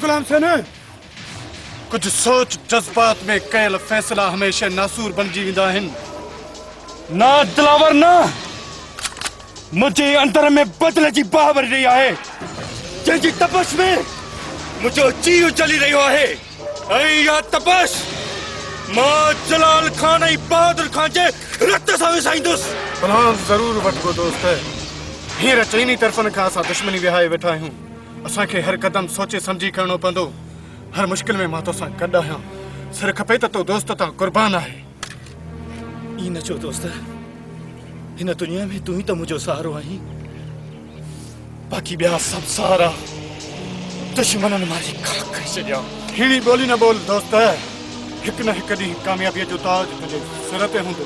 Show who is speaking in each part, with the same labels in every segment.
Speaker 1: गुलाम सेन कुछ सोच जज्बात में कयल फैसला हमेशा नासूर बनजी वेंदा आहिनि। ना दिलावर ना मुझे अंदर में बदले जी बाह भरी रही है, जंहिंजी तपश में मुझो जीव जली रहियो आहे। ऐं या तपश मां जलाल खान ऐं बहादुर खान जे रत सां विसाईंदुसि। प्लान ज़रूर वठिबो दोस्त। हींअर चइनी तरफ़नि खां असां दुश्मनी विहाए वेठा आहियूं। असांखे हर कदम सोचे समझी करणो पवंदो। हर मुश्किल में मां तोसां गॾु आहियां। सिर खपे त तो दोस्त तां कुर्बान आहे।
Speaker 2: ई न चो दोस्त, हिन दुनिया में तू ही तो मुझो सहारो आहीं। बाक़ी ॿिया सभु सहारा दुश्मननि मारी खाक करे छॾिया।
Speaker 1: हीणी ॿोली न बोल दोस्त। हिकु न हिकु ॾींहुं कामयाबीअ जो ताज तुंहिंजे सिर ते हूंदो।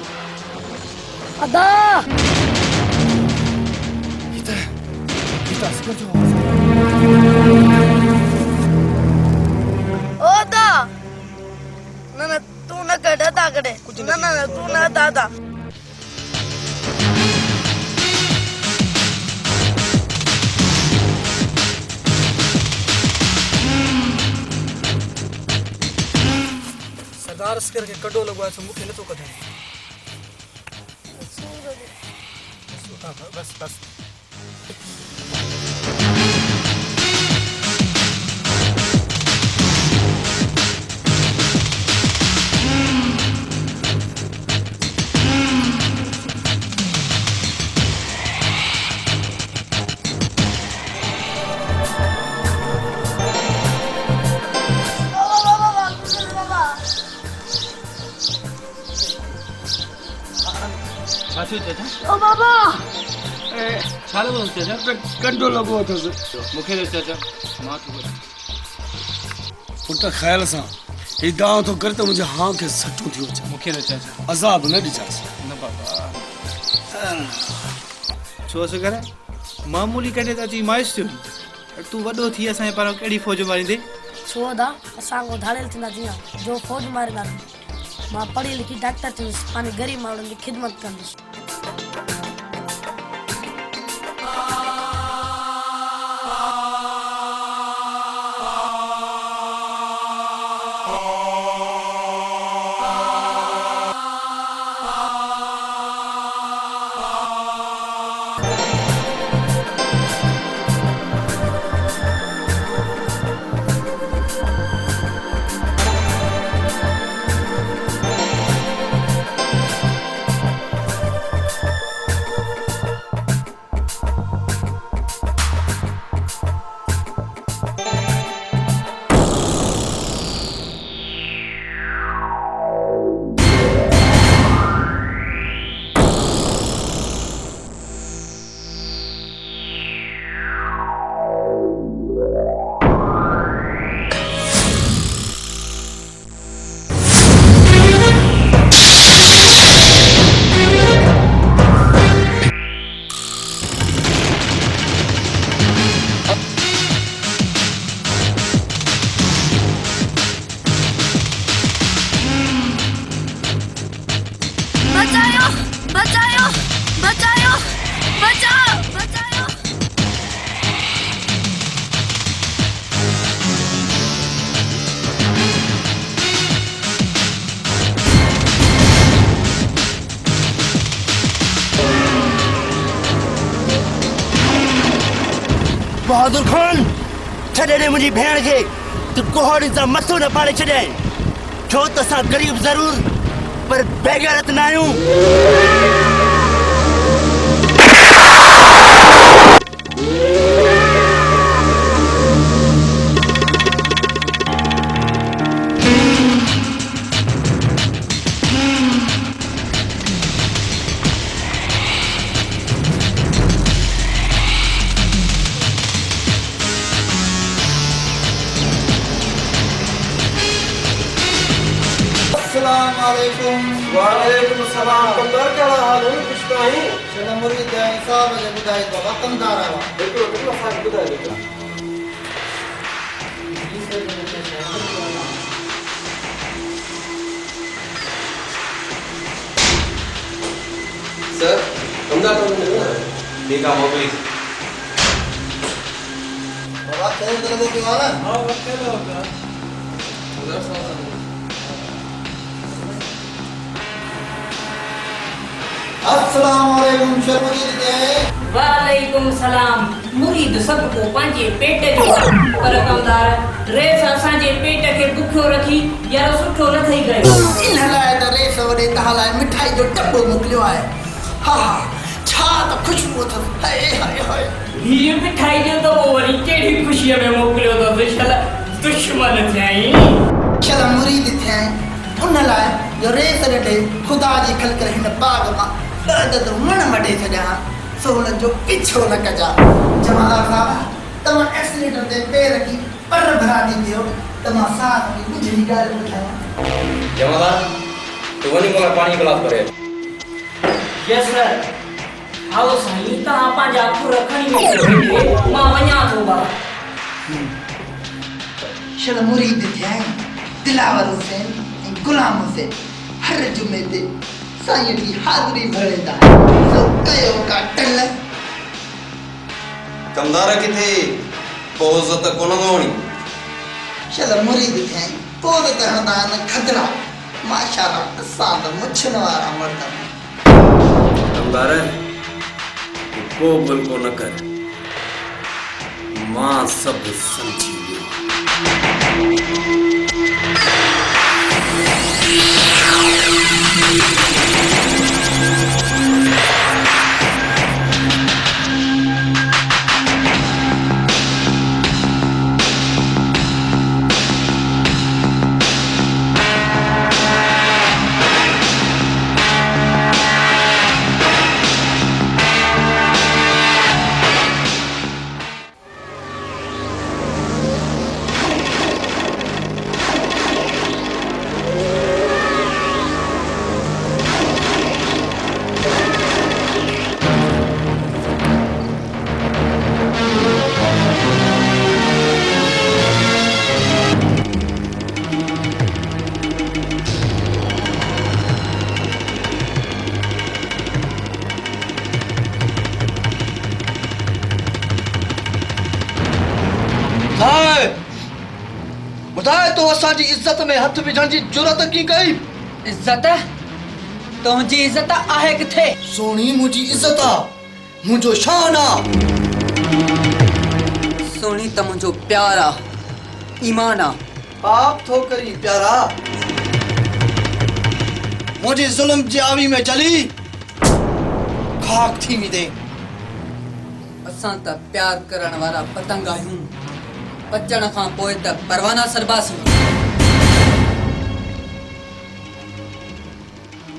Speaker 3: अदा
Speaker 2: असगर जो
Speaker 3: ओ दा न तू न कड़े दा कड़े न तू न दादा
Speaker 2: सरदार अस्कर के कड़ो लगवा सो मुखे न तो कढे। बस बस
Speaker 3: ओ बाबा
Speaker 4: छाले बोल चाचा
Speaker 2: कंडो लगो तो
Speaker 4: मुखे दे चाचा मां तो
Speaker 2: पुट ख्याल सा ही गांव तो कर तो मुझे हां के सचो थियो
Speaker 4: मुखे दे चाचा
Speaker 2: अजाब न दिजास
Speaker 4: न बाबा छो से करे मामूली कटे ताची माइस थियो तू वडो थी असा पर केड़ी फौज मारी दे
Speaker 3: छो दा असां को धाड़ेल थिंदा जिया जो फौज मारदा मां पढ़ी लिखी डॉक्टर थी पानी गरीब माण्हुनि जी खिदमत कंदुसि।
Speaker 5: बहादुर खान छॾे ॾे मुंहिंजी भेण खे तूं कुहाड़ी सां मथो न पाड़े छॾे छो त असां ग़रीब ज़रूर पर बेगैरत न आहियूं।
Speaker 6: वालेकुम सलाम कंदर क्या हाल है कुछ तो है चलो मुरीद है साहब ने बुधाई तो वतनदार है देखो देखो साहब बुधाई देखो सर कंदर तो नहीं है ठीक है हो गई बात चलो चलो वो वाला
Speaker 4: हाँ अकेला होगा
Speaker 6: अस्सलाम वालेकुम शर्मजी
Speaker 7: वालेकुम सलाम मुरीद सबको पंहिंजे पेट जो पर कमदार रेस असांजे पेट खे बुखियो रखी यार सुठो न थई गयो
Speaker 6: इन लाइ त रेस वॾे तव्हां लाइ मिठाई जो टपो मोकिलियो आहे हा छा त खुशबू अथसि हाय हाय हाय
Speaker 7: हीअ मिठाई जो त वरी कहिड़ी ख़ुशीअ में मोकिलियो अथसि छल दुश्मन थियाई
Speaker 6: छल मुरीद थिया आहिनि उन लाइ जो रेस ॾे ख़ुदा जी ख़लक़ हिन बाग मां ॾाढो मण वढे छॾिया सो हुननि जो पीछो न कजा जमादार साहब तव्हां एक्सीलेटर ते पेर रखी पर भरा ॾींदो त मां साथ में कुझु ई ॻाल्हि ॿुधायां
Speaker 8: जमादार तू वनी मोला पानी गिलास भरे
Speaker 7: यस सर आओ साईं तव्हां पंहिंजा खुर खणी वेठो मां वञा थो बा
Speaker 6: शल मुरीद थिया आहिनि दिलावर हुसैन ऐं गुलाम हुसैन हर जुमे ते साईं जी हाज़िरी भरंदा सो कयो का टल
Speaker 8: कमदार किथे पोज़ त कोन होणी
Speaker 6: शल मुरीद थिया आहिनि पोइ त हणंदा आहिनि खदरा माशाअल्लाह असां त मुछन वारा मर्द
Speaker 8: कमदार को बोल को न कर मां सब समझी वियो
Speaker 6: ॿुधाए तो असांजी इज़त में हथ विझण जी जुरत की कई
Speaker 7: इज्जत तुंहिंजी इज्जत आहे किथे
Speaker 6: सोनी मुंहिंजी इज़त आ मुंहिंजो शान आ
Speaker 7: सोनी त मुंहिंजो प्यार आहे ईमान आहे
Speaker 6: पाप थो करी प्यारा मुंहिंजी ज़ुल्म जी आवी में जली खाक थी वेंदे
Speaker 7: असां त प्यार करण वारा पतंग आहियूं बचण खां पोइ त परवाना सरबासी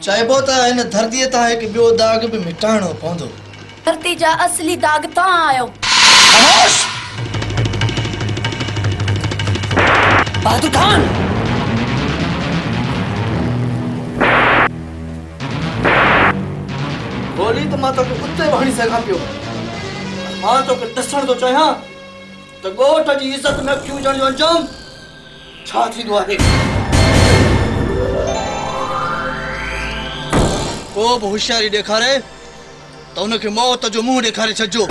Speaker 6: चइबो त हिन धरतीअ तां हिकु ॿियो दाग बि मिटाइणो पवंदो
Speaker 3: धरती जा असली दाग तव्हां आहियो
Speaker 6: खामोश
Speaker 7: बहादुर खान
Speaker 6: गोली त मां तोखे उते वहणी सघां पियो मां तोखे ॾसण थो चाहियां त ॻोठ जी इज़त में अखियूं विझण जो अंजाम छा थींदो आहे को बि होशियारी ॾेखारे त उनखे मौत जो मुंहुं ॾेखारे छॾिजो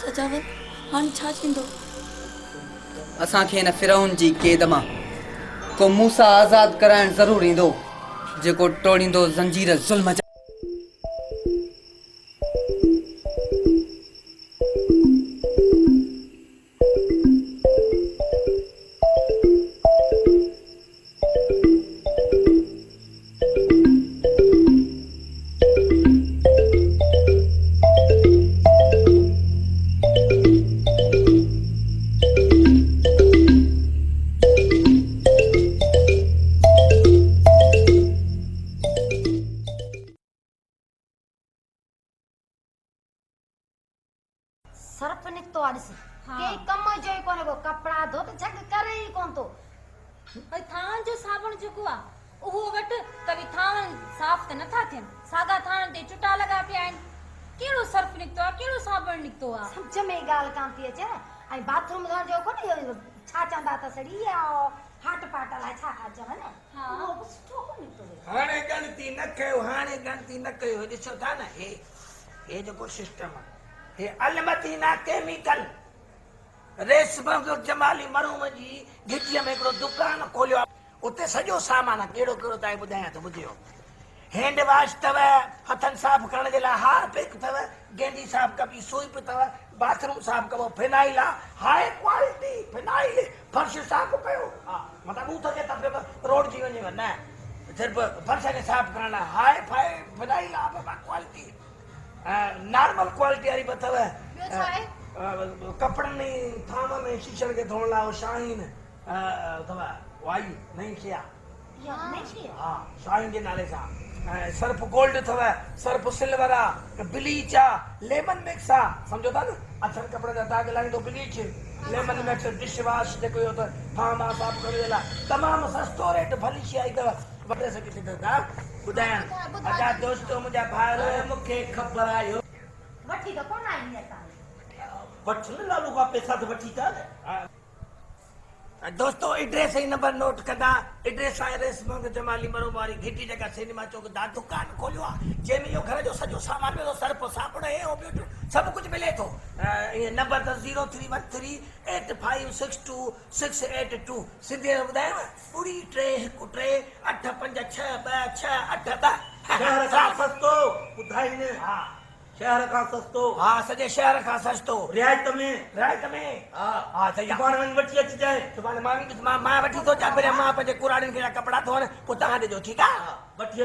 Speaker 3: सजावत हाणे छा थींदो
Speaker 7: असांखे हिन फिरौन जी क़ैद मां को मूसा आज़ाद कराइण ज़रूर ईंदो जेको टोड़ींदो ज़ंजीर ज़ुल्म जा
Speaker 3: सर्फ निकतो आ ॾिस के कम जो ई कोने को कपड़ा धो त झग करे ई कोन तो
Speaker 9: भई थान जो साबुण जेको आ उहो वट त थान साफ़ त नथा थियन सादा थान ते चुटा लगा पिया आहिनि केड़ो सर्फ निकतो आ केड़ो साबुण निकतो आ
Speaker 3: समझ में ॻाल्हि कान थी अचे ऐं बाथरूम धोइण जो कोने छा चंदा त सड़ी आ
Speaker 9: हाट पाट लाइ छा खाचो है न उहो बि सुठो कोन निकितो
Speaker 10: हाणे गणती न कयो हाणे गणती न कयो ॾिसो था न हे जेको सिस्टम आहे हे अलमदीना केमिकल रेशम जमाली मरूम जी घिटीअ में हिकिड़ो दुकान खोलियो आहे उते सॼो सामान आहे कहिड़ो कहिड़ो तव्हांखे ॿुधायां थो ॿुधियो हैंड वॉश अथव हथनि साफ़ करण जे लाइ हारपिक अथव गेंडी साफ़ कबी सूप अथव बाथरूम साफ़ कबो फिनाइल आहे हाई क्वालिटी फिनाइल फर्श साफ़ कयो हा मतिलबु हू थके त रोड जी वञेव न सिर्फ़ु फर्श खे साफ़ करण लाइ हाई फाई फिनाइल आहे बाबा क्वालिटी नॉर्मल क्वालिटी वारी बि अथव कपिड़नि में थाम में शीशनि खे धोअण लाइ शाहीन अथव वाई नई शइ आहे हा शाहीन जे नाले सां सर्फ गोल्ड अथव सर्फ सिल्वर आहे ब्लीच आहे लेमन मिक्स आहे सम्झो था न अछनि कपिड़े जा दाग लाहींदो bleach lemon mix dish wash जेको इहो त थाम आहे साफ़ करण जे लाइ तमामु सस्तो रेट भली शइ आई अथव वठे सघे थी था ॿुधायां अछा दोस्तो मुंहिंजा भाउर मूंखे ख़बर आयो
Speaker 9: वठी त कोन आई असां
Speaker 10: वठ न लालू खां पैसा त वठी था दोस्तो एड्रेस ही नंबर नोट कंदा एड्रेस आहे रेशम जमाली मरूम वारी घिटी जेका सिनेमा चौक दा दुकान खोलियो आहे जंहिंमें इहो घर जो सॼो सामान मिले थो सर्फ साबुण हे हो ॿियो सभु कुझु मिले थो इहे नंबर त 03138562 सिंधी में ॿुधायांव 3 शहर खां सस्तो ॿुधाईनि हा शहर खां सस्तो हा सॼे शहर खां सस्तो रियायत में हा त सुभाणे वञी वठी अचिजांइ सुभाणे मां वठी थो अचां पहिरियों मां पंहिंजे कुराड़ियुनि खे कपिड़ा धोअण पोइ तव्हां ॾिजो ठीकु आहे वठी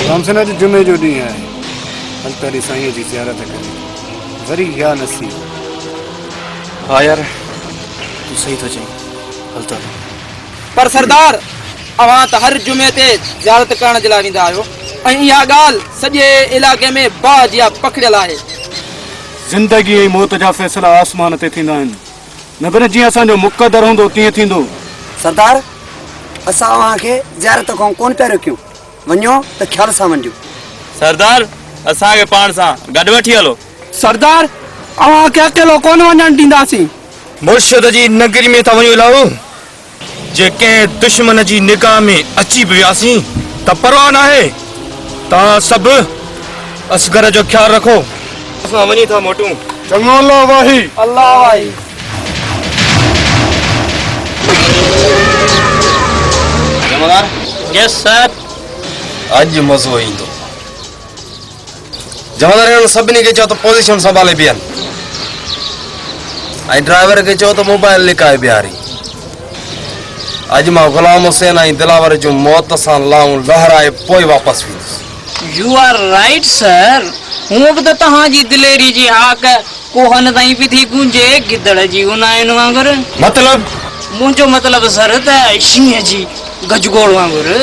Speaker 1: रामसेना जे जुमे जो ॾींहुं आहे हल पहिरीं साईंअ जी ज़ियारत करे वरी या नसीब
Speaker 11: हा यार तूं सही थो चईं हल तो पर सरदार अवां त हर जुमे ते ज़ियारत करण जे लाइ वेंदा आहियो ऐं इहा ॻाल्हि सॼे इलाइक़े में बाज़ या पकड़ियल आहे
Speaker 1: ज़िंदगी ऐं मौत जा फ़ैसिला आसमान ते थींदा आहिनि न पर जीअं असांजो मुक़दर हूंदो तीअं थींदो
Speaker 12: सरदार असां अव्हांखे ज़ियारत खां कोन पिया रोकियूं वञो त ख़्याल सां वञो
Speaker 11: सरदार असांखे पाण सां गॾु वठी हलो
Speaker 12: सरदार अव्हांखे अकेलो कोन वञणु ॾींदासीं
Speaker 11: मुर्शिद जी नगरी में था वञूं लाओ जे कंहिं दुश्मन जी निगाह में अची बि वियासीं त परवाह न आहे तव्हां सभु असगर जो ख़्यालु रखो असां वञी था मोटूं
Speaker 1: चङो अल्लाह वाही
Speaker 12: अल्लाह वाही
Speaker 11: जमादार यस सर अॼु मज़ो ईंदो जमादार सभिनी खे चओ त पोज़ीशन संभाले बीहनि ऐं ड्राइवर खे चओ त मोबाइल लिकाए बीहारी अॼु मां गुलाम हुसैन ऐं दिलावर जूं मौत सां लाऊं लहराए पोइ वापसि वेंदुसि
Speaker 7: यू आर राइट सर हूअं बि त तव्हांजी दिलेरी जी हाक कोहन ताईं बि थी गूंजे गिदड़ जी उनाइनि वांगुरु
Speaker 11: मतलब
Speaker 7: मुंहिंजो मतिलबु सर त शींहं जी गजगोड़ वांगुरु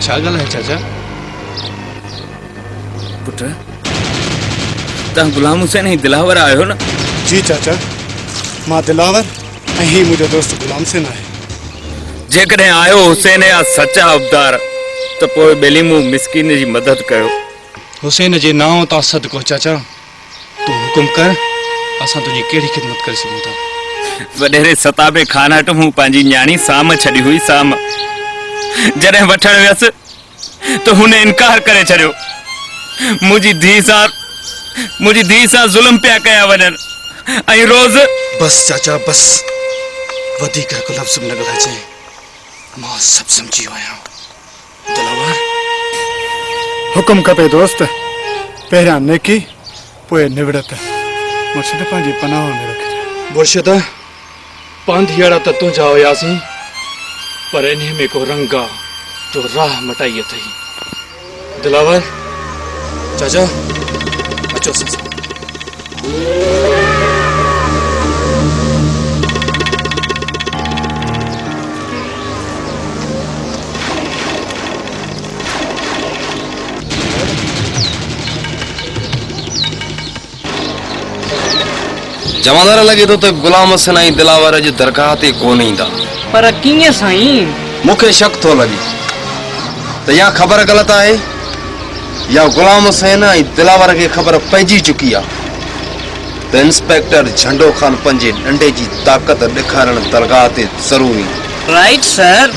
Speaker 11: छा ॻाल्हि आहे चाचा
Speaker 1: पुट
Speaker 13: तव्हां गुलाम हुसैन ऐं दिलावर आहियो न?
Speaker 1: जी चाचा, मां दिलावर ऐं ही मुंहिंजो दोस्त गुलाम सिंह आहे।
Speaker 13: जेकॾहिं आयो हुसैन या सचा अबदार त पोइ ॿेली मूं मिसकीन जी मदद कयो।
Speaker 1: हुसैन जे नाम तां सदको चाचा, तूं हुकुम कर, असां तुंहिंजी कहिड़ी ख़िदमत करे सघूं था।
Speaker 13: वॾेरे सताबे खान वटि मूं पंहिंजी न्याणी साम छॾी हुई। साम जॾहिं वठण वियसि त हुन इनकार करे छॾियो। मुंहिंजी धीउ सां ज़ुल्म पिया कया वञनि ऐं रोज़।
Speaker 1: बस चाचा बस, वधीक हिकु लफ़्ज़ बि न ॻाल्हाइजांइ, मां सभु सम्झी वियो आहियां। दिलावर, हुकुम खपे दोस्त, पहिरियां नेकी पोइ निवड़त। मुर्शिद पंहिंजी पनाह में रखिजे। मुर्शिद, पांधियाड़ा त तुंहिंजा हुयासीं, पर इन्हीअ में को रंग आहे जो राह मटाई अथई। दिलावर चाचा, अचो असां सां।
Speaker 8: जमादार लगे तो गुलाम हसन ऐं दिलावर अॼु दरगाह ते कोन ईंदा।
Speaker 11: पर कीअं साईं?
Speaker 8: मूंखे शक थो लॻे त या ख़बर ग़लत आहे या गुलाम हुसैन ऐं दिलावर खे ख़बर पइजी चुकी आहे त इंस्पेक्टर झंडो ख़ान पंहिंजे डंडे जी ताक़त ॾेखारण दरगाह ते ज़रूर ईंदो।
Speaker 11: Right sir.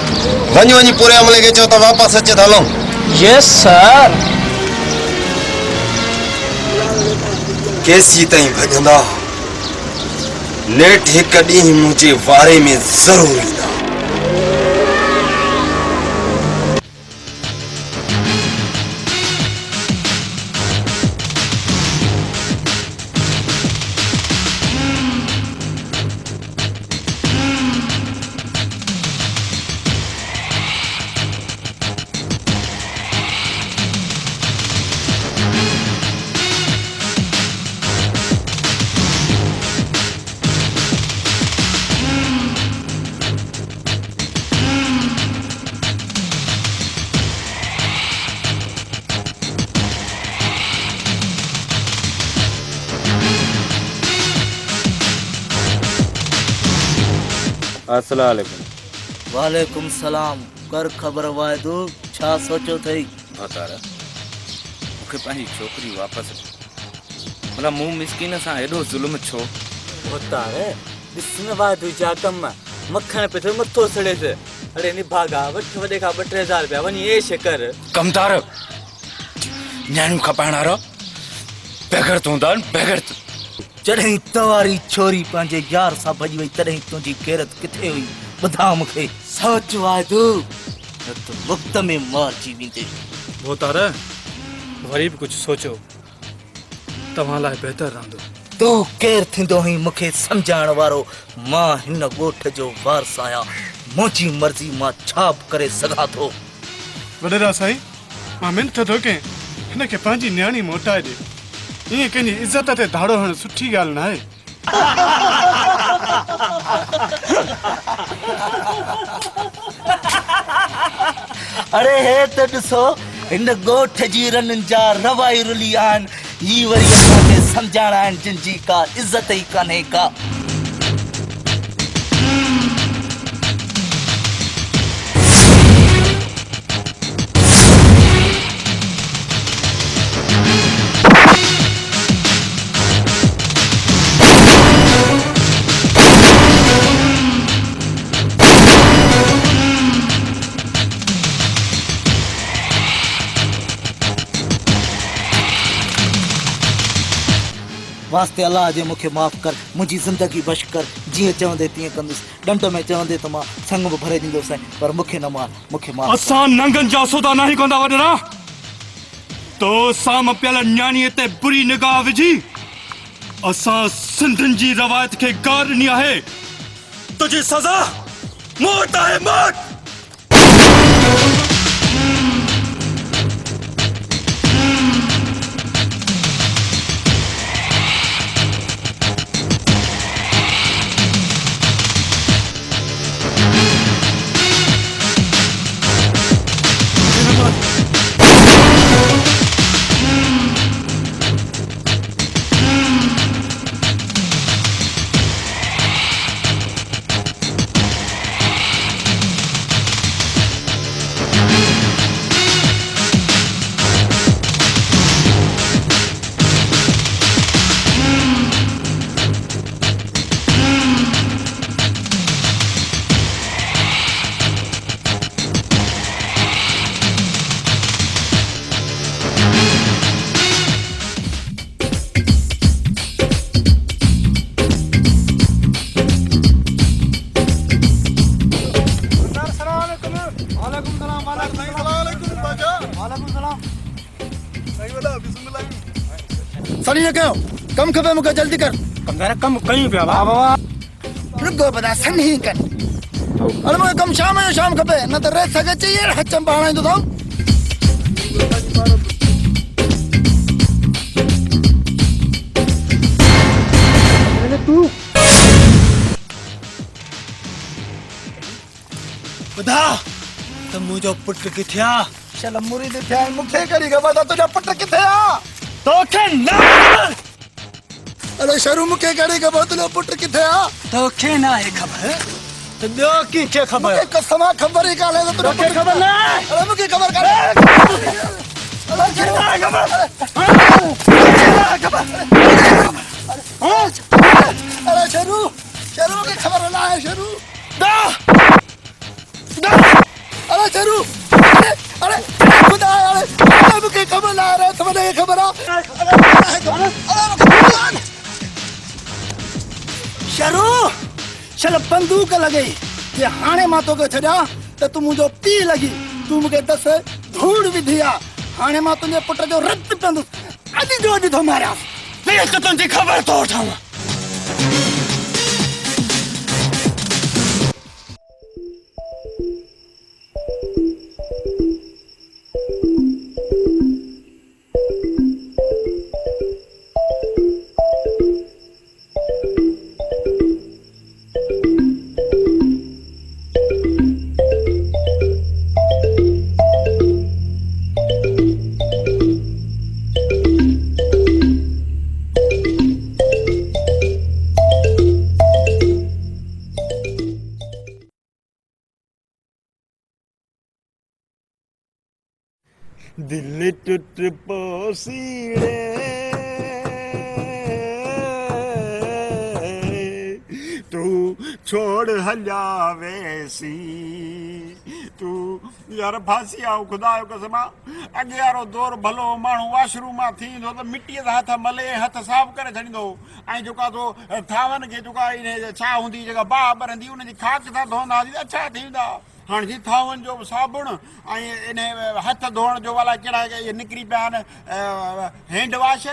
Speaker 8: वञी पूरे अमले खे चओ त वापसि अचे त हलूं।
Speaker 11: यस सर।
Speaker 8: केसी ताईं भॼंदा, नेठ हिकु ॾींहुं मुंहिंजे वारे में ज़रूर ईंदा।
Speaker 13: अस्सलाम वालेकुम।
Speaker 5: वालेकुम सलाम। कर ख़बर वायदो, छा सोचो थई?
Speaker 13: भतारा, मूंखे पंहिंजी छोकिरी वापसि भला मूं मिसकीन सां हेॾो ज़ुल्म छो?
Speaker 5: भतारे, ॾिस न वायदो जा कम मखण पे तो मथो सड़े थे। अरे निभागा वठ वडे का 2000 रुपया वनी ऐश कर।
Speaker 13: कमदार न्याणियूं खपाइण वारो बेगैरत हूंदा आहिनि, बेगैरत।
Speaker 5: जॾहिं तवारी छोरी पंहिंजे यार सां भॼी वई तॾहिं तुंहिंजी गैरत किथे हुई? ॿुधा मूंखे। सोच वायदो, न त वक़्त में मारिजी वेंदे।
Speaker 2: भोतार, वरी बि कुझु सोचो, तव्हां लाइ बहितर रहंदो।
Speaker 5: तूं केरु थींदो हुई मूंखे सम्झाइण वारो? मां हिन ॻोठ जो वारस आहियां, मुंहिंजी मर्ज़ी मां छा बि करे सघां थो।
Speaker 1: वॾेरा साईं, मां मिनत थो कयां, हिन खे पंहिंजी न्याणी मोटाए ॾे। ईअं कंहिंजी इज़त ते धाड़ो हणणु सुठी ॻाल्हि न आहे।
Speaker 5: अरे हे त ॾिसो, हिन ॻोठ जी रननि जा रवाई रुली आहिनि। ही वरी असांखे सम्झाइणा आहिनि जिन जी का इज़त ई कान्हे का। वास्ते अल्लाह जे मूंखे माफ़ कर, मुंहिंजी ज़िंदगी बश कर। जीअं चवंदे तीअं कंदुसि। ॾंड में चवंदे त मां संग बि भरे ॾींदुसि, पर मूंखे न मार, मूंखे मार।
Speaker 1: असां नंगनि जा सौदा नहीं कंदा वॾेरा। तो साम पियल न्याणीअ ते बुरी निगाह विझी असां सिंधियुनि जी रवायत खे गार ॾिनी आहे। तुंहिंजी सज़ा मौत आहे, मौत।
Speaker 5: ॻाल्हि न कयो कमु खपे मूंखे जल्दी कर
Speaker 2: कमदार कम कयूं पिया
Speaker 5: वाह वाह रुगो बदा सन ही कर अरे मूंखे कमु शाम जो शाम खपे न त रेत सघे चई हचम पाणाईंदो अथव
Speaker 2: ॿुधा त मुंहिंजो पुटु किथे आहे
Speaker 5: चल मुरीद थिया मूंखे कहिड़ी ख़बर त तुंहिंजो पुटु किथे आहे
Speaker 2: तोखे न
Speaker 5: अरे शरू मूंखे कहिड़ी ख़बर तुंहिंजो पुटु किथे आहे
Speaker 2: तोखे न आहे ख़बर त ॿियो कंहिंखे ख़बर
Speaker 5: मूंखे कसम आहे ख़बर ई कान्हे त तुंहिंजो
Speaker 2: तोखे ख़बर न
Speaker 5: अरे मूंखे ख़बर कान्हे अरे शरू शरू मूंखे ख़बर न आहे शरू अरे शरू अरे खुदा अरे मूंखे ख़बर न आहे तुम्हें ख़बर आहे शरू चल बंदूक लॻई जे हाणे मां तोखे छॾियां त तूं मुंहिंजो पीउ लॻी तूं मूंखे दस धूड़ विधी आहे हाणे मां तुंहिंजे पुट जो रत पीअंदुसि अॼु जो अॼु थो मारियां
Speaker 2: त तुंहिंजी ख़बर थो वठां
Speaker 1: दिल टूट पोसीड़े तू छोड़ हलिया वैसी तू यार फांसी आओ खुदा जो कसम अॻे वारो दौर भलो माण्हू वाशरूम मां थींदो त मिटीअ सां हथ मले हथ साफ़ करे छॾींदो ऐं जेका तो थावनि खे जेका इन छा हूंदी जेका बाह ॿरंदी उनजी खाक सां धोईंदा हुआसीं अच्छा थींदा हाँ जी थावन जो साबुण इन हथ धोण जो वाला कड़ा निकरी पिया आहिनि हैंड वॉश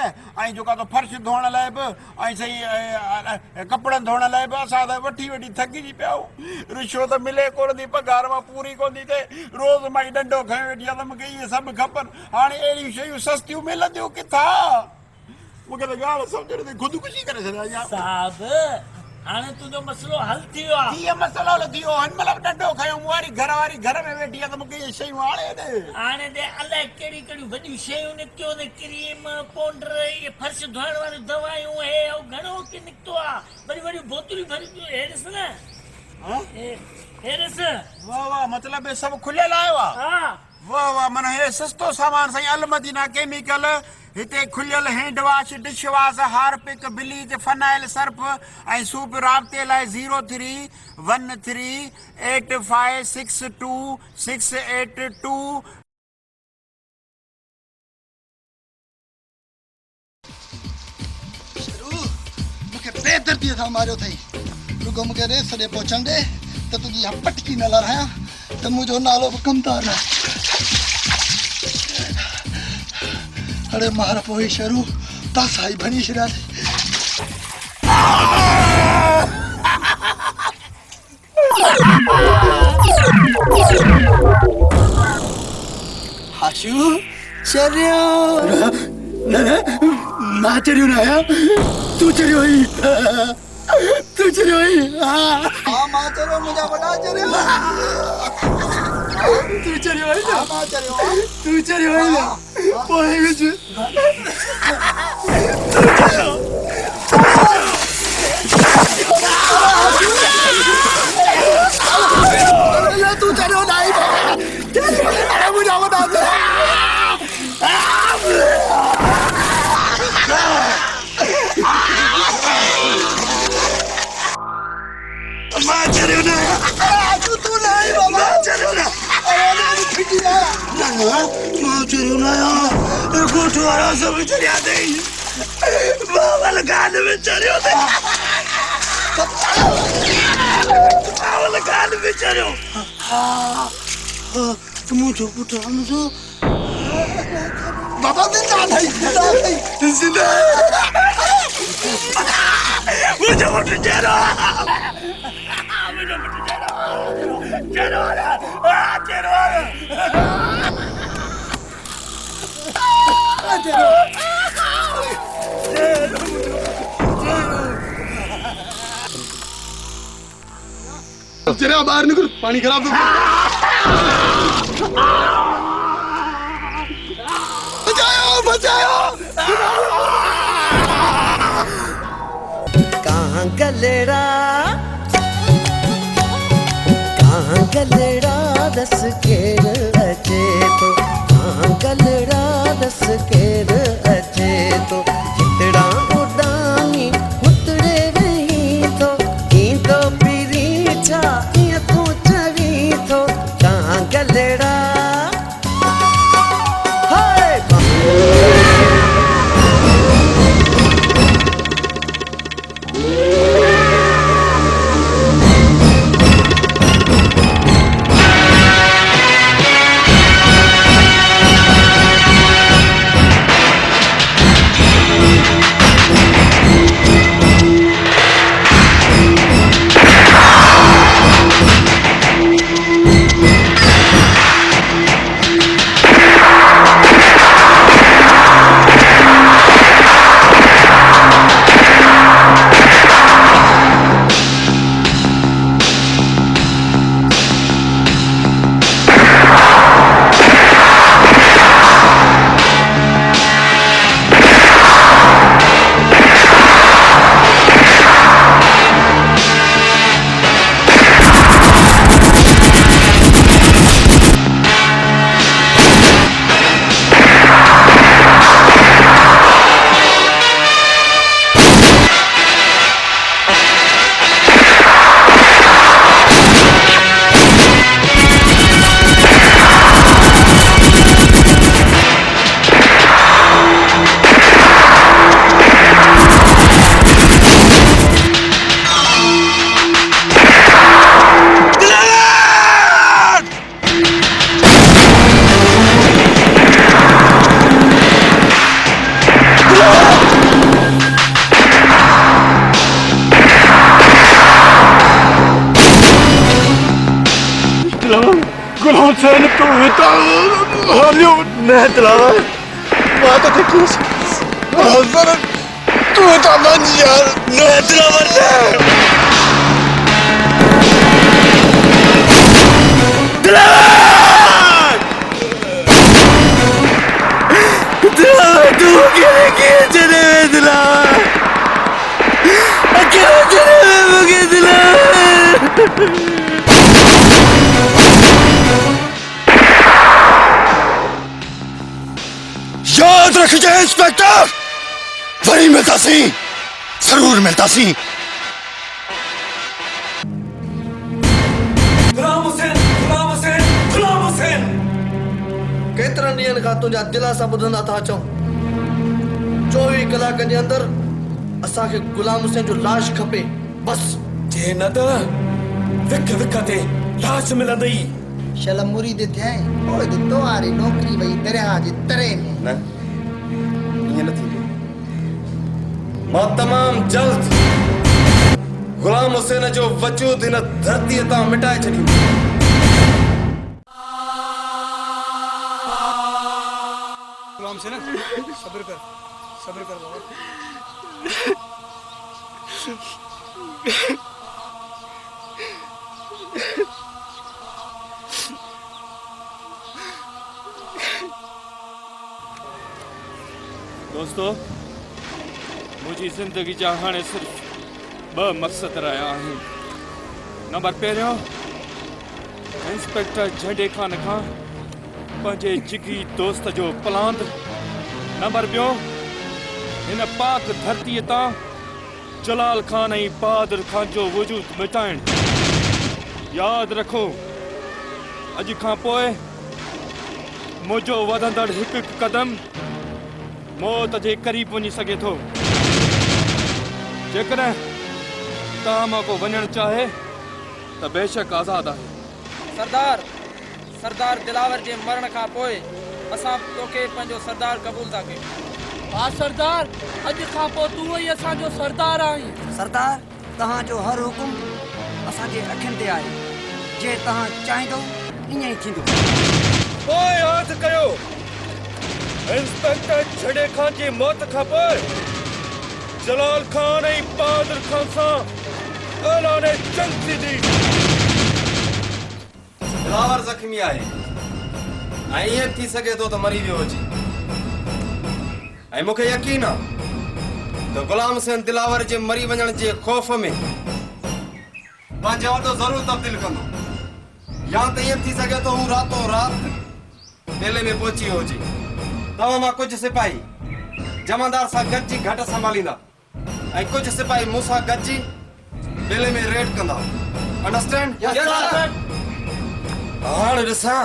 Speaker 1: जो तो फर्श धोण लाइ बि सही कपड़नि धोण लाइ बि असां त वठी वठी थकिजी पिया आहियूं रिश्वत मिले कोन थी पघार मां पूरी कोन थी थिए रोज़ मां डंडो खयो वेठी आहे त मूंखे इहे सभु खपनि हाणे अहिड़ियूं शयूं सस्तियूं मिलंदियूं किथां मूंखे त ॻाल्हि सम्झ नथी ख़ुदकुशी करे छॾिया
Speaker 14: साहब हाणे तुंहिंजो मसलो हल थी वियो आहे
Speaker 1: कीअं मसलो हल थी वियो हिन महिल डंडो खयो मूं वारी घर में वेठी आहे त मूंखे इहे शयूं हाणे
Speaker 14: हाणे त अलाए कहिड़ी कहिड़ियूं वॾियूं शयूं निकितियूं आहिनि क्रीम पाउडर इहे फर्श धोइण वारियूं दवायूं हे घणो की निकितो आहे वॾियूं वॾियूं बोतलूं भरियूं हे ॾिस न हे ॾिस
Speaker 1: वाह वाह मतिलबु हे सभु खुलियल आयो आहे
Speaker 14: हा
Speaker 1: वाह वाह माना हे सस्तो सामान साईं अलमदीना केमिकल हिते खुलियल hand wash dish wash Harpic bleach phenyl Surf ऐं सूप राब्ते लाइ 03138562
Speaker 5: मूंखे बेदर्दीअ सां मारियो अथई रुगो मूंखे रेस ॾे पहुचण ॾे त तुंहिंजी पटकी न लड़ायां त मुंहिंजो नालो बि कमदार न अरे मार पोइ शरू तासाई भणी छॾिया हाशू चरियो न मां चरियो न आहियां तूं चरियो हुई तूं चरियो हुई हा मां चरियो मुंहिंजा वॾा चरियो तूं चरियो हुई न मां चरियो तूं चरियो हुई न पोइ विच तूं चरियो न आई मुंहिंजा वॾा मां चरियो न तूं न आई बाबा चरियो न मां चरियो न आहियां गोठ वारा सभु चरिया अथई बावल गाल में चरियो अथई बावल गाल में चरियो हा मुंहिंजो पुटु बाबा जिंदा नहीं जिंदा
Speaker 14: मुझे उठ जरा मुझे उठ जरा
Speaker 5: जरा बाहर निकल पानी खराब बचाओ
Speaker 15: कहाँ गलेड़ा दस केर अचे तो कहाँ गलेड़ा दस केर अचे तो चितड़ा उडानी उतरे रही तो ई तो पीरी छा ये तू चवी तो कहाँ गलेड़ा
Speaker 1: गुलाम हुसैन तू बेटा हालियो मैं दिलावा बात तो ठीक है तू तो बन यार मैं दिलावा दिलावा तू क्या चले दिलावा क्या चले मुझे दिलावा याद रखिए इंस्पेक्टर वही मिलता सी जरूर मिलता सी
Speaker 16: गुलाम हुसैन गुलाम हुसैन गुलाम हुसैन
Speaker 15: केतरनि ॾींहंनि खां तुंहिंजा दिलासा ॿुधंदा था अचूं 24 कलाकनि जे अंदरि असांखे गुलाम हुसैन जो लाश खपे बस
Speaker 16: जे न त विक विक ते लाश मिलंदई
Speaker 6: शल मुरीद थिए ओए तो आरी नौकरी वई दरिया जे तरे में
Speaker 8: न ये न थी मां तमाम जल्द गुलाम हुसैन जो वजूद इन धरती तां मिटाए छॾी
Speaker 2: गुलाम हुसैन सब्र कर बाबा
Speaker 1: दोस्तों मुझी जिंदगी जा हाणे सिर्फ 2 मक़सद रहिया आहिनि नंबर पहिरियों इंस्पेक्टर झंडे खान खां पंहिंजे जिगी दोस्त जो पलांद नंबर ॿियो हिन पाक धरतीअ तां जलाल खान ऐं बहादुर खान जो वजूद मिटाइण यादि रखो अॼु खां पोइ मुंहिंजो वधंदड़ हिकु हिकु कदम मौत जे क़रीब वञी सघे थो जेकॾहिं तव्हां मां को वञणु चाहे त बेशक आज़ादु आहे
Speaker 11: सरदार दिलावर जे मरण खां पोइ असां तोखे पंहिंजो सरदार क़बूल था कयूं।
Speaker 5: हा सरदार, अॼु खां पोइ तूं ई असांजो सरदार आहीं।
Speaker 12: सरदार, तव्हांजो हर हुकुम असांजे अखियुनि ते आहे। जे तव्हां चाहींदो ईअं ई थींदो।
Speaker 1: पोइ यादि कयो, इंस्पेक्टर छॾे खान जी मौत खां पोइ जलाल खान ऐं बहादुर खान सां ऐलान जंग थींदी।
Speaker 8: दिलावर ज़ख़्मी आहे ऐं ईअं थी सघे थो त मरी वियो हुजे। ऐं मूंखे यकीन आहे त ग़ुलाम हुसैन दिलावर जे मरी वञण जे ख़ौफ़ में पंहिंजो वॾो ज़रूरु तब्दील कंदो, या त ईअं थी सघे थो हू रातो रात मेले में पहुची वियो हुजे। तव्हां मां कुझु सिपाही जमादार सां गॾिजी घट संभालींदा ऐं कुझु सिपाही मूंसां गॾिजी मेले में रेड कंदा। अंडरस्टैंड? हाणे ॾिसां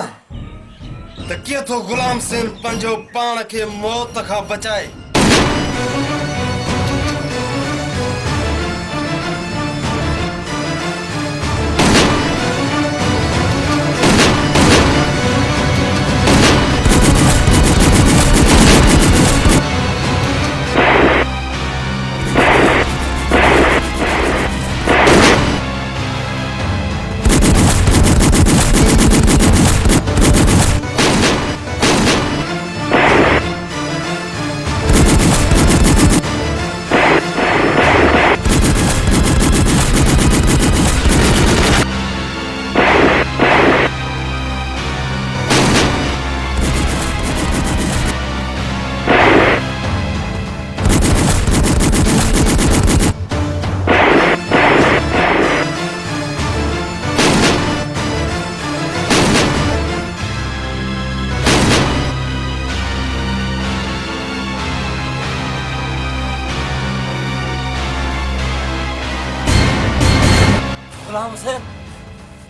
Speaker 8: त कीअं थो ग़ुलाम हुसैन पंहिंजो पाण खे मौत खां बचाए।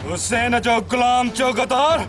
Speaker 1: हुसैन जो गुलाम चौगदार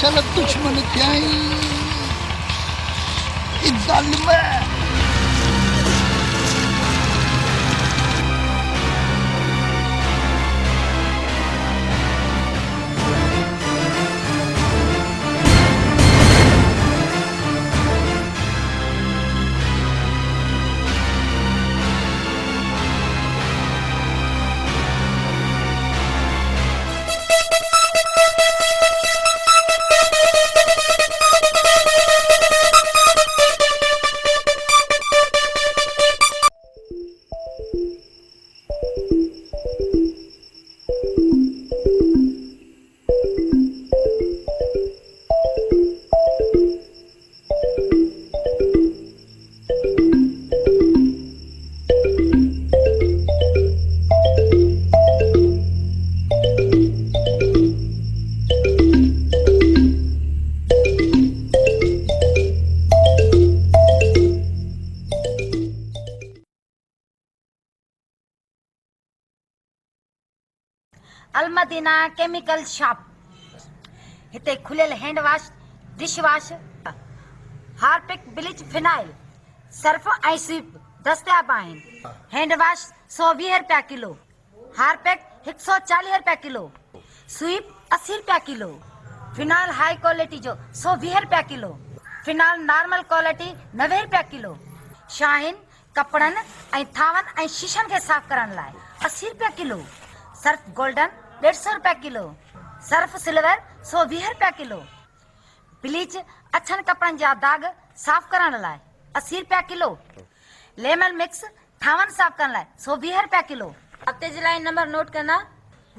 Speaker 5: चल दुश्मन क्या जालिम
Speaker 9: अलमदीना केमिकल शॉप हिते खुलियल hand wash, dish wash, Harpic, bleach, phenyl, Surf ऐं स्वीप दस्तियाब आहिनि। हैंड वॉश 120 रुपया किलो, हार्पिक 140 रुपया किलो, स्वीप 80 रुपया किलो, फिनाइल हाई क्वालिटी जो 120 रुपया किलो, फिनाइल नॉर्मल क्वालिटी 90 रुपया किलो, शाहीन कपड़नि ऐं थावनि ऐं शीशनि खे साफ़ करण लाइ 80 रुपया किलो, सर्फ गोल्डन 150 रुपया किलो, सर्फ सिल्वर 120 रुपया किलो, ब्लीच अछनि कपड़नि जा दाग साफ़ करण लाइ 80 रुपया किलो, लेमन मिक्स थावनि साफ़ करण लाइ 120 रुपया किलो, हफ्ते जी लाइन नंबर नोट करना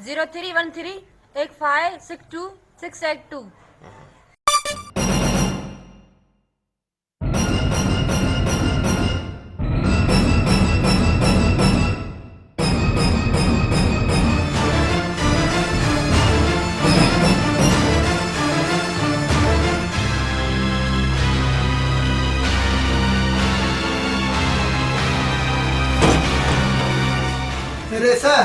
Speaker 9: 03138562
Speaker 5: रेसा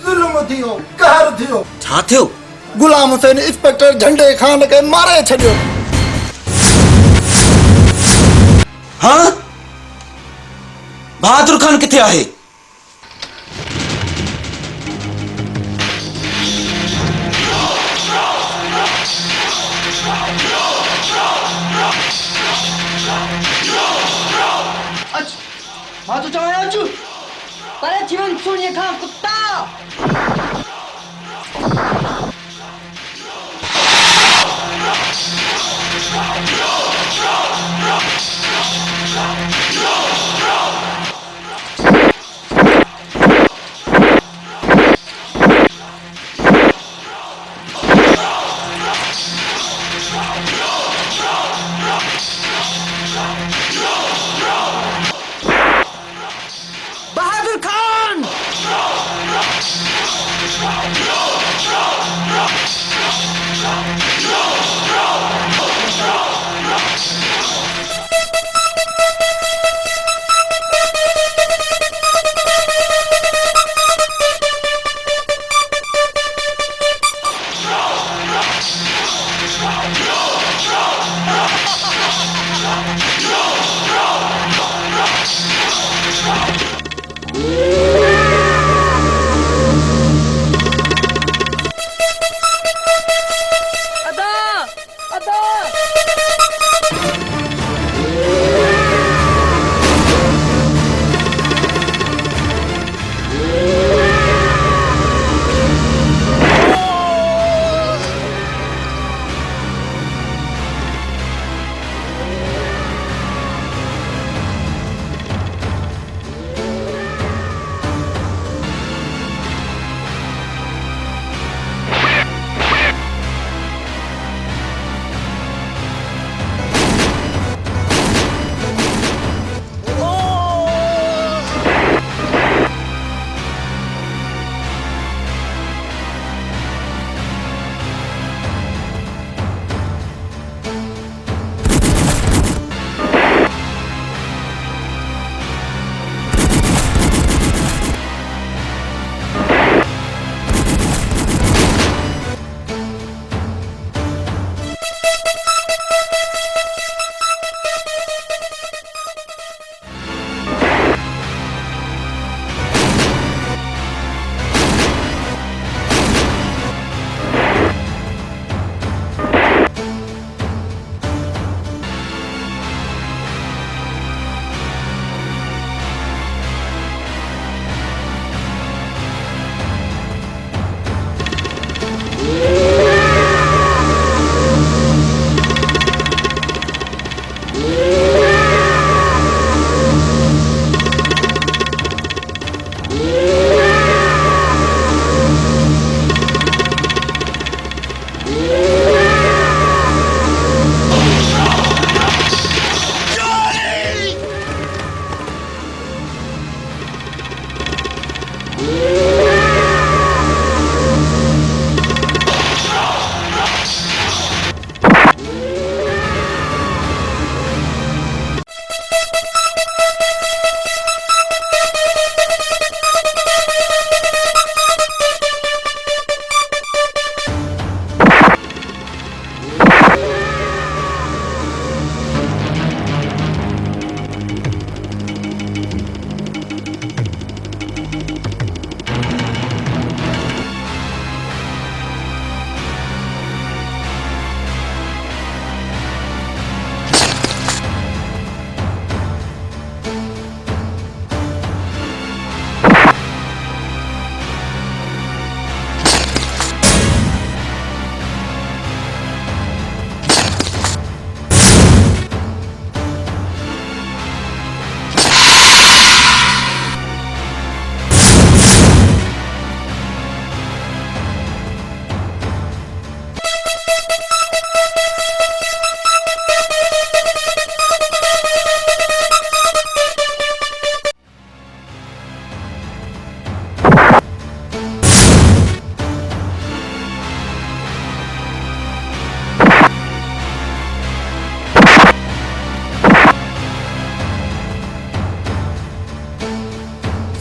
Speaker 5: ज़ुल्म थियो कहर थियो
Speaker 12: छा थियो
Speaker 5: गुलाम हुसैन इंस्पेक्टर झंडे खान के मारे छॾियो
Speaker 12: हाँ बहादुर खान किथे आहे
Speaker 6: मां तो चवां अचु परे जीवन सुनिए खां कुत्ता बहादुर खान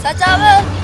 Speaker 3: सचावे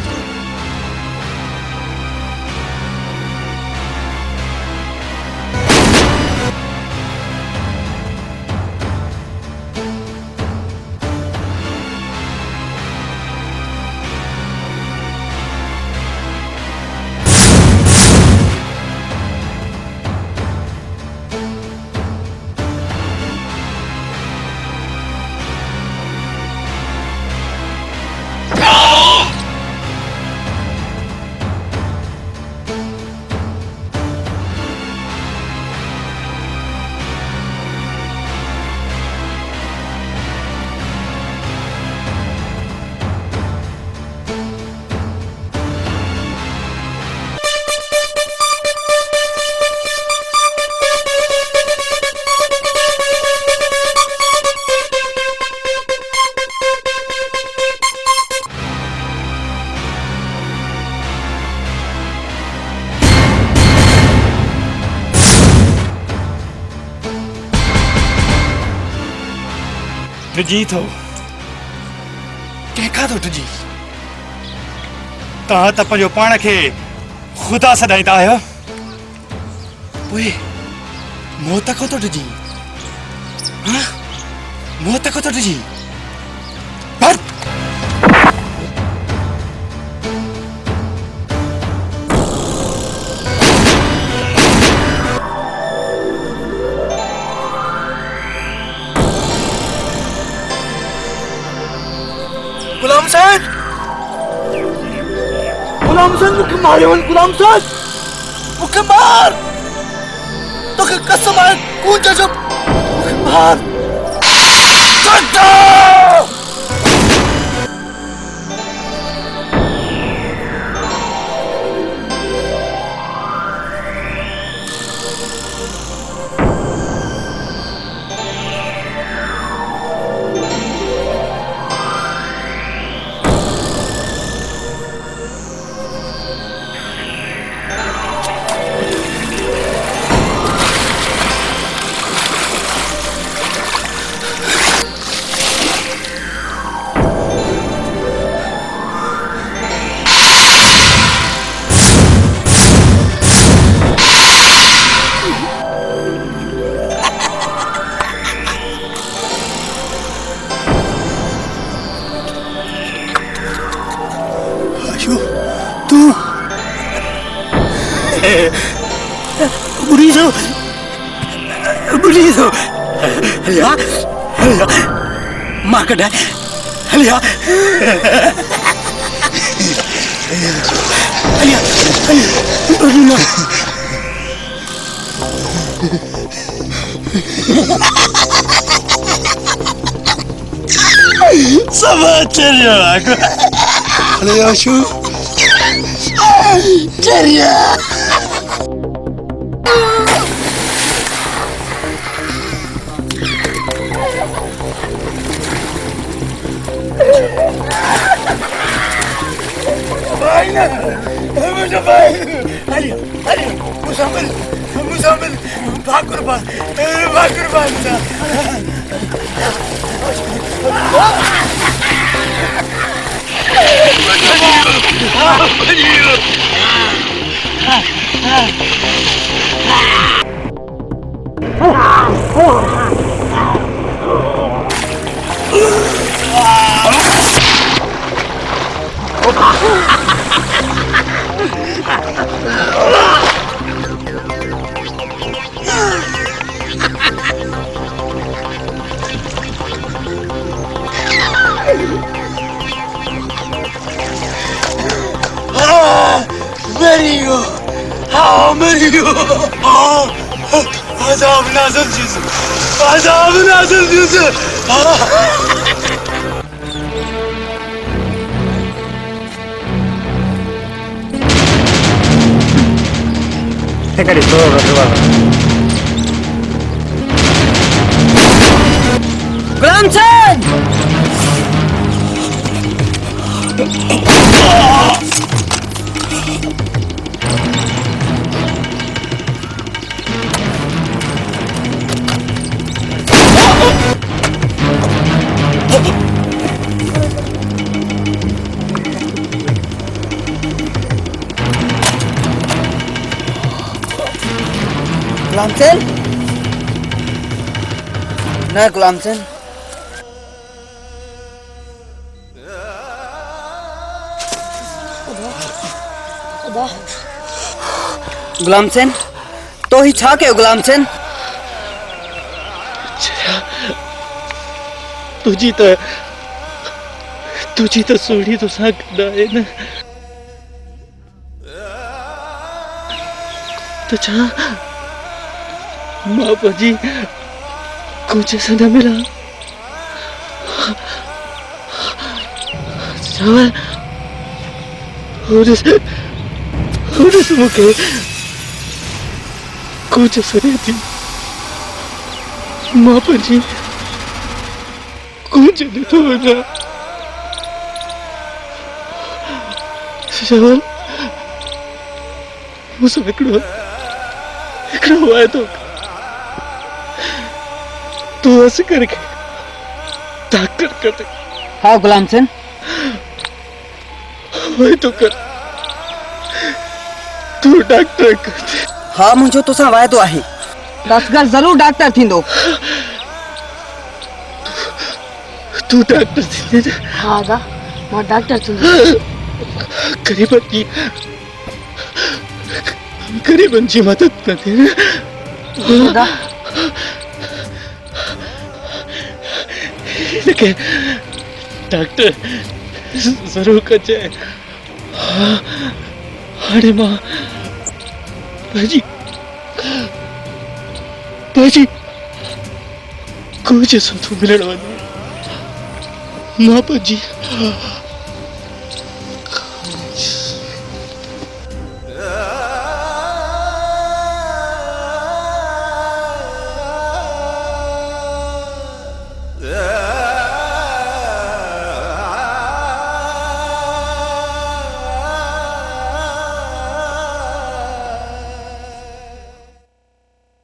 Speaker 2: टिजी थो कंहिंखां थो टिजी तव्हां त पंहिंजो पाण खे ख़ुदा सॾाईंदा आहियो पोइ मौत खां थो टिजी हाँ मौत खां थो टिजी
Speaker 5: गुलाम हुसैन मुझे मारियो गुलाम हुसैन मुझे मार तो कसम है कूद जा मुझे मार Bulizo, Alia, Makada, Alia, Alia, Sama ceria aku, Alia shu, ceria. मुझे भाई अरे अरे मुसाफिर भाग कुर्बान Mario! Oh, Mario! Oh! Azab nazar cüzü! Azab nazar cüzü!
Speaker 1: Tekrar doğru.
Speaker 11: Gramsen! गुलाम सेन न गुलाम सेन
Speaker 3: खुदा
Speaker 11: गुलाम सेन तो ही छा कयो गुलाम सेन
Speaker 2: तुझी तो सोड़ी तो सा गदा है न तो छा माँ बाजी कुछ ऐसा न मिला चावल और मुके कुछ सुने थी माँ बाजी कुछ नहीं तो ना चावल मुझे एकड़ो हुआ है तो तू ऐसे करके डॉक्टर कर दे।
Speaker 11: हाँ गुलाम सेन
Speaker 2: वही तो कर तू डॉक्टर कर दे।
Speaker 11: हाँ मुझे तो सा वायदो आहे असगर जरूर डॉक्टर थींदो।
Speaker 2: तू डॉक्टर थी दे।
Speaker 3: हाँ दा मां डॉक्टर थी
Speaker 2: गरीबन जी मदद करते
Speaker 3: दा
Speaker 2: लेकिन डॉक्टर जरूर कचे हाणे मां भाजी कुछ सुठो मिलण वञे मां भाजी